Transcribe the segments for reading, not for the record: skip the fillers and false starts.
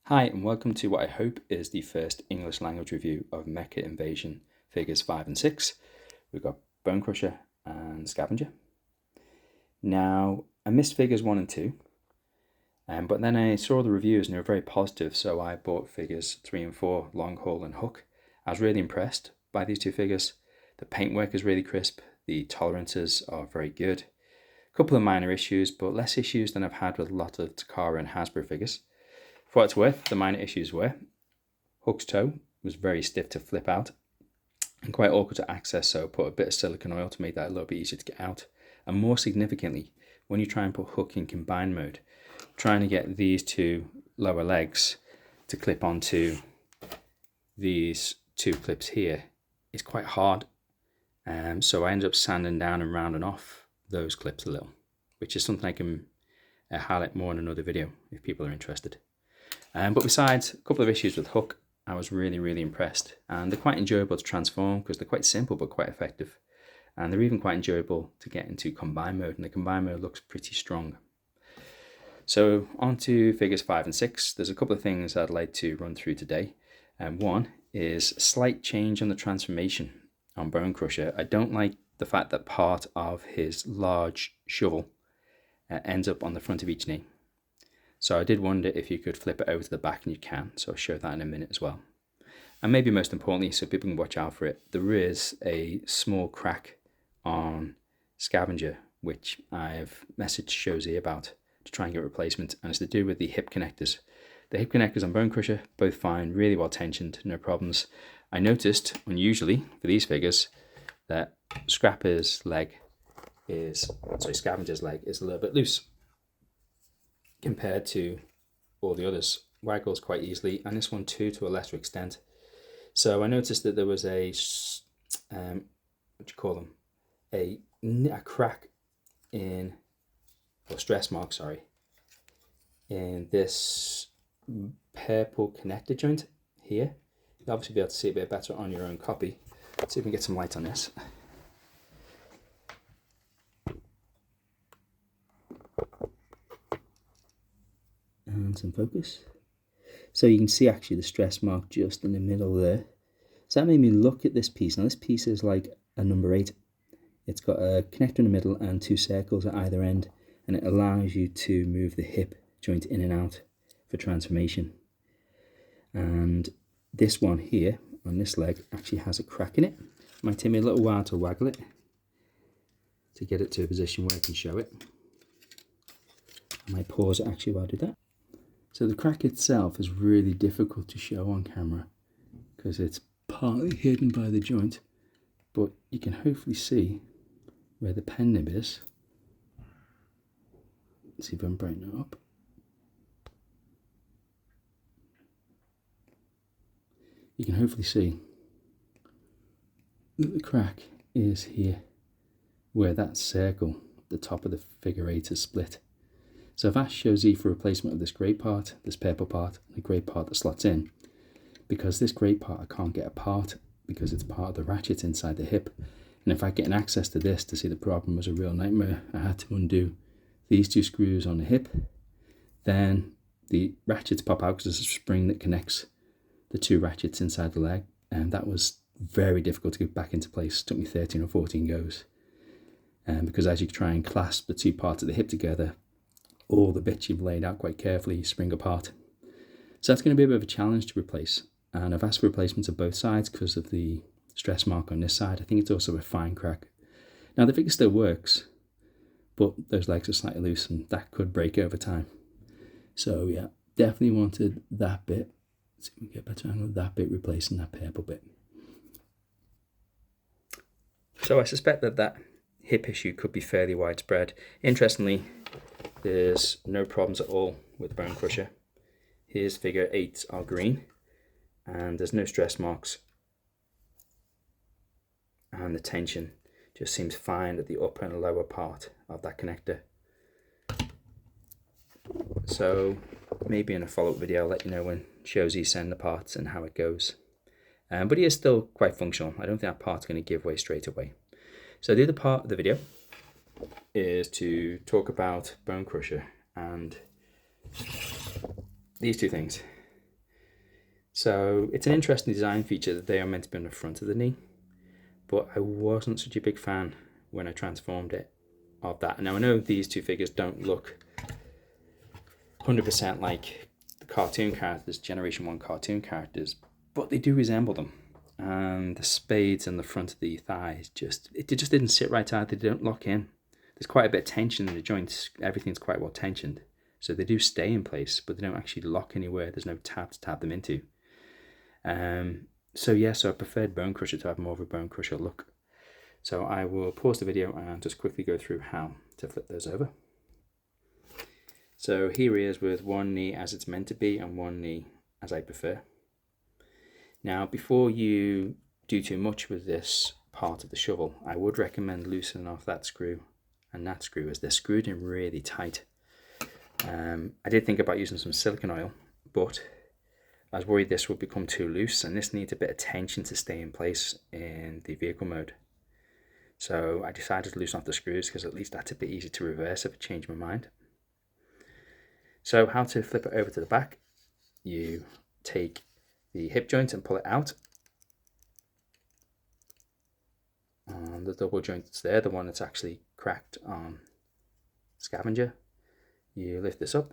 Hi and welcome to what I hope is the first English language review of Mecha Invasion figures 5 and 6. We've got Bonecrusher and Scavenger. Now, I missed figures 1 and 2, but then I saw the reviews and they were very positive, so I bought figures 3 and 4, Long Haul and Hook. I was really impressed by these two figures. The paintwork is really crisp, the tolerances are very good. A couple of minor issues, but less issues than I've had with a lot of Takara and Hasbro figures. For what it's worth, the minor issues were Hook's toe was very stiff to flip out and quite awkward to access, so put a bit of silicone oil to make that a little bit easier to get out. And more significantly, when you try and put Hook in combine mode, trying to get these two lower legs to clip onto these two clips here is quite hard. So I ended up sanding down and rounding off those clips a little, which is something I can highlight more in another video if people are interested. But besides a couple of issues with Hook, I was really impressed. And they're quite enjoyable to transform because they're quite simple but quite effective. And they're even quite enjoyable to get into combine mode, and the combine mode looks pretty strong. So on to figures 5 and 6. There's a couple of things I'd like to run through today. One is a slight change on the transformation on Bonecrusher. I don't like the fact that part of his large shovel ends up on the front of each knee. So I did wonder if you could flip it over to the back, and you can, so I'll show that in a minute as well. And maybe most importantly, so people can watch out for it, there is a small crack on Scavenger, which I've messaged Shozi about to try and get a replacement, and it's to do with the hip connectors. The hip connectors on Bonecrusher, both fine, really well tensioned, no problems. I noticed, unusually for these figures, that Scavenger's leg is a little bit loose compared to all the others. Waggles quite easily, and this one too to a lesser extent. So I noticed that there was a a crack in, or stress mark, sorry, in this purple connector joint here. You'll obviously be able to see a bit better on your own copy. Let's see if we can get some light on this. And some focus. So you can see actually the stress mark just in the middle there. So that made me look at this piece. Now this piece is like a number 8. It's got a connector in the middle and 2 circles at either end, and it allows you to move the hip joint in and out for transformation. And this one here on this leg actually has a crack in it. It might take me a little while to waggle it to get it to a position where I can show it. I might pause it actually while I do that. So the crack itself is really difficult to show on camera because it's partly hidden by the joint, but you can hopefully see where the pen nib is. Let's see if I can brighten it up. You can hopefully see that the crack is here, where that circle, the top of the figure 8 is split. So I've asked Shozi for replacement of this grey part, this purple part, and the grey part that slots in, because this grey part I can't get apart because it's part of the ratchet inside the hip. And if I get an access to this to see the problem was a real nightmare, I had to undo these 2 screws on the hip. Then the ratchets pop out because there's a spring that connects the 2 ratchets inside the leg, and that was very difficult to get back into place. It took me 13 or 14 goes. Because as you try and clasp the 2 parts of the hip together, all the bits you've laid out quite carefully spring apart. So that's going to be a bit of a challenge to replace. And I've asked for replacements of both sides because of the stress mark on this side. I think it's also a fine crack. Now the figure still works, but those legs are slightly loose and that could break over time. So yeah, definitely wanted that bit. Let's see if we can get a better angle of that bit replacing that purple bit. So I suspect that hip issue could be fairly widespread. Interestingly, there's no problems at all with Bonecrusher. His figure 8s are green, and there's no stress marks. And the tension just seems fine at the upper and lower part of that connector. So maybe in a follow-up video I'll let you know when Shozi send the parts and how it goes. But he is still quite functional. I don't think that part's going to give way straight away. So the other part of the video is to talk about Bonecrusher and these two things. So it's an interesting design feature that they are meant to be on the front of the knee, but I wasn't such a big fan when I transformed it of that. Now I know these two figures don't look 100% like the cartoon characters, Generation 1 cartoon characters, but they do resemble them. And the spades on the front of the thighs just didn't sit right out. They don't lock in. There's quite a bit of tension in the joints. Everything's quite well tensioned, so they do stay in place, but they don't actually lock anywhere. There's no tab to tab them into. So I preferred Bonecrusher to have more of a Bonecrusher look. So I will pause the video and just quickly go through how to flip those over. So here he is with one knee as it's meant to be and one knee as I prefer. Now, before you do too much with this part of the shovel, I would recommend loosening off that screw and that screw, as they're screwed in really tight. I did think about using some silicone oil, but I was worried this would become too loose, and this needs a bit of tension to stay in place in the vehicle mode. So I decided to loosen off the screws, because at least that's a bit easy to reverse if I change my mind. So how to flip it over to the back: you take the hip joint and pull it out. And the double joint that's there, the one that's actually cracked on Scavenger, you lift this up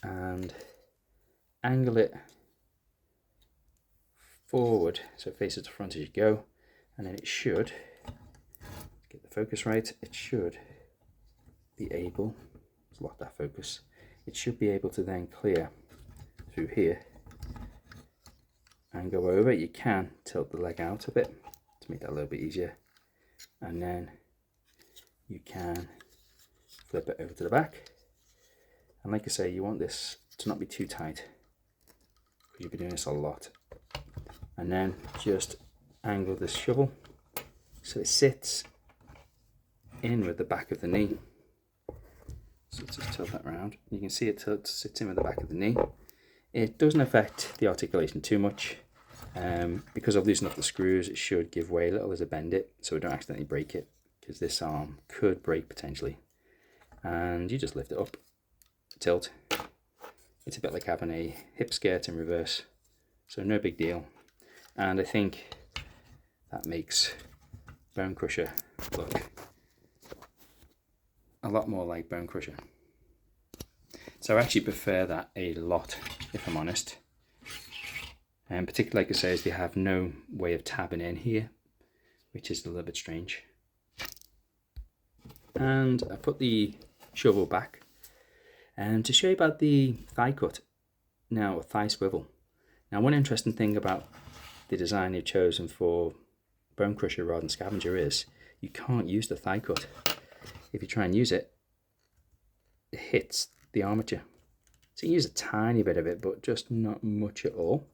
and angle it forward so it faces the front as you go, and then it should, get the focus right, it should be able to lock that focus. It should be able to then clear through here and go over. You can tilt the leg out a bit to make that a little bit easier, and then you can flip it over to the back. And like I say, you want this to not be too tight, because you'll be doing this a lot. And then just angle this shovel so it sits in with the back of the knee. So just tilt that around. You can see it sits in with the back of the knee. It doesn't affect the articulation too much. Because I've loosened up the screws, it should give way a little as I bend it, so we don't accidentally break it, because this arm could break potentially. And you just lift it up, tilt. It's a bit like having a hip skirt in reverse, so no big deal. And I think that makes Bonecrusher look a lot more like Bonecrusher. So I actually prefer that a lot, if I'm honest. And particularly, like I say, is they have no way of tabbing in here, which is a little bit strange. And I put the shovel back to show you about the thigh cut, now a thigh swivel. Now, one interesting thing about the design they've chosen for Bonecrusher rather than Scavenger is you can't use the thigh cut. If you try and use it, it hits the armature. So you use a tiny bit of it, but just not much at all.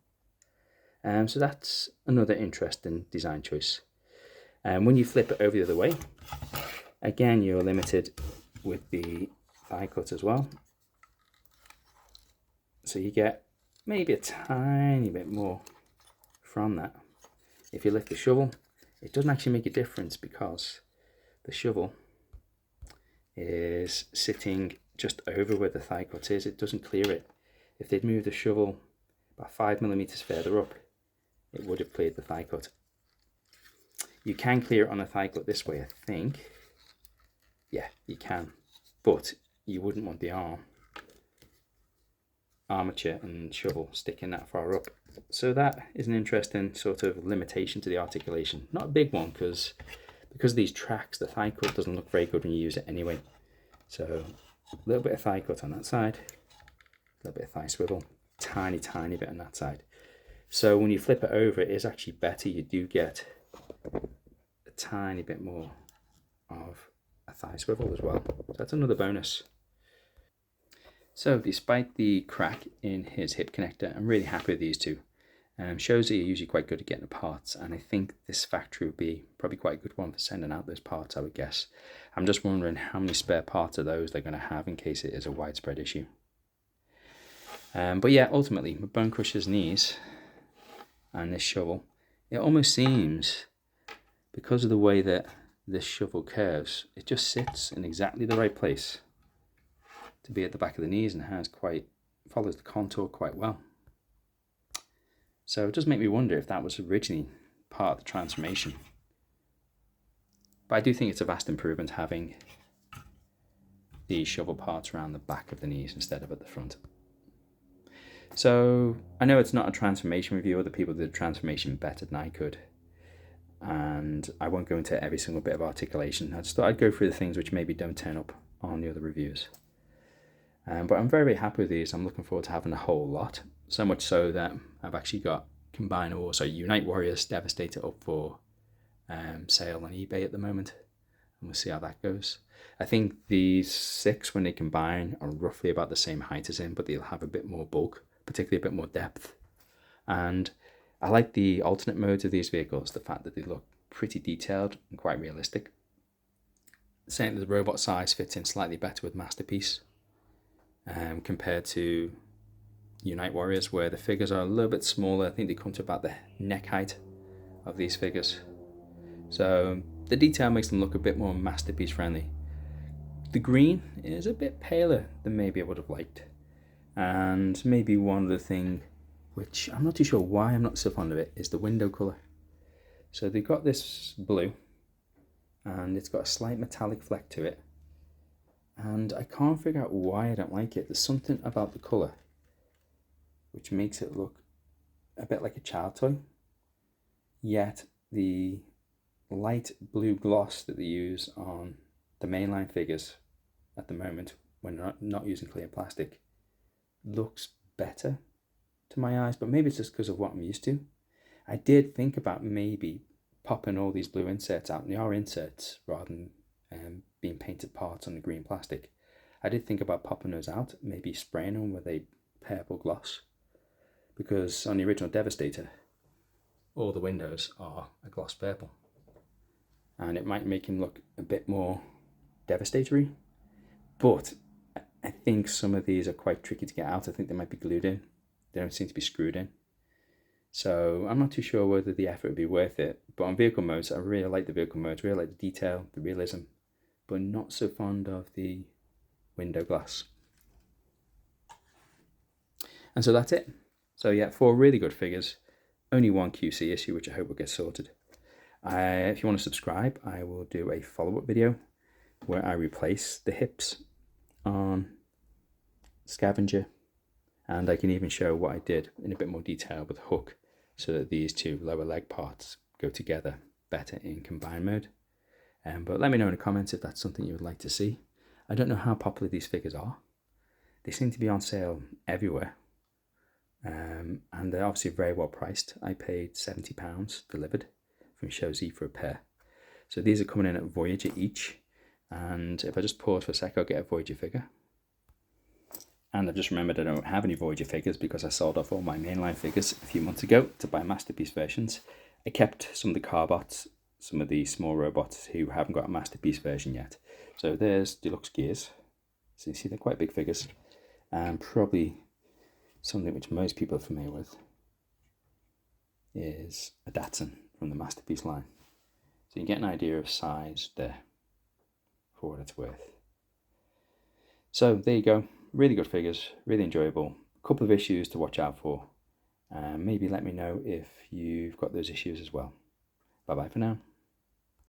So that's another interesting design choice. When you flip it over the other way, again, you're limited with the thigh cut as well. So you get maybe a tiny bit more from that. If you lift the shovel, it doesn't actually make a difference, because the shovel is sitting just over where the thigh cut is. It doesn't clear it. If they'd moved the shovel about 5mm further up, it would have cleared the thigh cut. You can clear it on a thigh cut this way, I think. Yeah, you can, but you wouldn't want the armature and shovel sticking that far up. So that is an interesting sort of limitation to the articulation. Not a big one, because of these tracks, the thigh cut doesn't look very good when you use it anyway. So a little bit of thigh cut on that side, a little bit of thigh swivel, tiny bit on that side. So when you flip it over, it is actually better. You do get a tiny bit more of a thigh swivel as well. So that's another bonus. So despite the crack in his hip connector, I'm really happy with these two. Shows that you're usually quite good at getting the parts, and I think this factory would be probably quite a good one for sending out those parts, I would guess. I'm just wondering how many spare parts of those they're going to have in case it is a widespread issue. But yeah, ultimately, with Bonecrusher's knees and this shovel, it almost seems, because of the way that this shovel curves, it just sits in exactly the right place to be at the back of the knees, and follows the contour quite well. So it does make me wonder if that was originally part of the transformation. But I do think it's a vast improvement having the shovel parts around the back of the knees instead of at the front. So I know it's not a transformation review, other people did the transformation better than I could. And I won't go into every single bit of articulation. I just thought I'd go through the things which maybe don't turn up on the other reviews. But I'm very, very happy with these. I'm looking forward to having a whole lot. So much so that I've actually got Combine War, so Unite Warriors Devastator up for sale on eBay at the moment. And we'll see how that goes. I think these 6, when they combine, are roughly about the same height as him, but they'll have a bit more bulk, particularly a bit more depth. And I like the alternate modes of these vehicles, the fact that they look pretty detailed and quite realistic. Saying that the robot size fits in slightly better with Masterpiece compared to Unite Warriors, where the figures are a little bit smaller. I think they come to about the neck height of these figures. So the detail makes them look a bit more Masterpiece friendly. The green is a bit paler than maybe I would have liked. And maybe one other thing, which I'm not too sure why I'm not so fond of it, is the window colour. So they've got this blue, and it's got a slight metallic fleck to it. And I can't figure out why I don't like it. There's something about the colour which makes it look a bit like a child toy. Yet the light blue gloss that they use on the mainline figures at the moment, when they're not using clear plastic, looks better to my eyes, but maybe it's just because of what I'm used to. I did think about maybe popping all these blue inserts out, and they are inserts rather than being painted parts on the green plastic. I did think about popping those out, maybe spraying them with a purple gloss, because on the original Devastator, all the windows are a gloss purple, and it might make him look a bit more Devastatory. But I think some of these are quite tricky to get out. I think they might be glued in. They don't seem to be screwed in. So I'm not too sure whether the effort would be worth it. But on vehicle modes, I really like the vehicle modes. Really like the detail, the realism, but not so fond of the window glass. And so that's it. So yeah, 4 really good figures. Only 1 QC issue, which I hope will get sorted. If you want to subscribe, I will do a follow-up video where I replace the hips on Scavenger, and I can even show what I did in a bit more detail with the hook, so that these 2 lower leg parts go together better in combine mode. But let me know in the comments if that's something you would like to see. I don't know how popular these figures are. They seem to be on sale everywhere, and they're obviously very well priced. I paid £70 delivered from Show Z for a pair. So these are coming in at Voyager each. And if I just pause for a sec, I'll get a Voyager figure. And I've just remembered I don't have any Voyager figures because I sold off all my mainline figures a few months ago to buy Masterpiece versions. I kept some of the Carbots, some of the small robots who haven't got a Masterpiece version yet. So there's Deluxe Gears. So you see they're quite big figures. And probably something which most people are familiar with is a Datsun from the Masterpiece line. So you get an idea of size there for what it's worth. So there you go. Really good figures, really enjoyable. A couple of issues to watch out for. Maybe let me know if you've got those issues as well. Bye bye for now.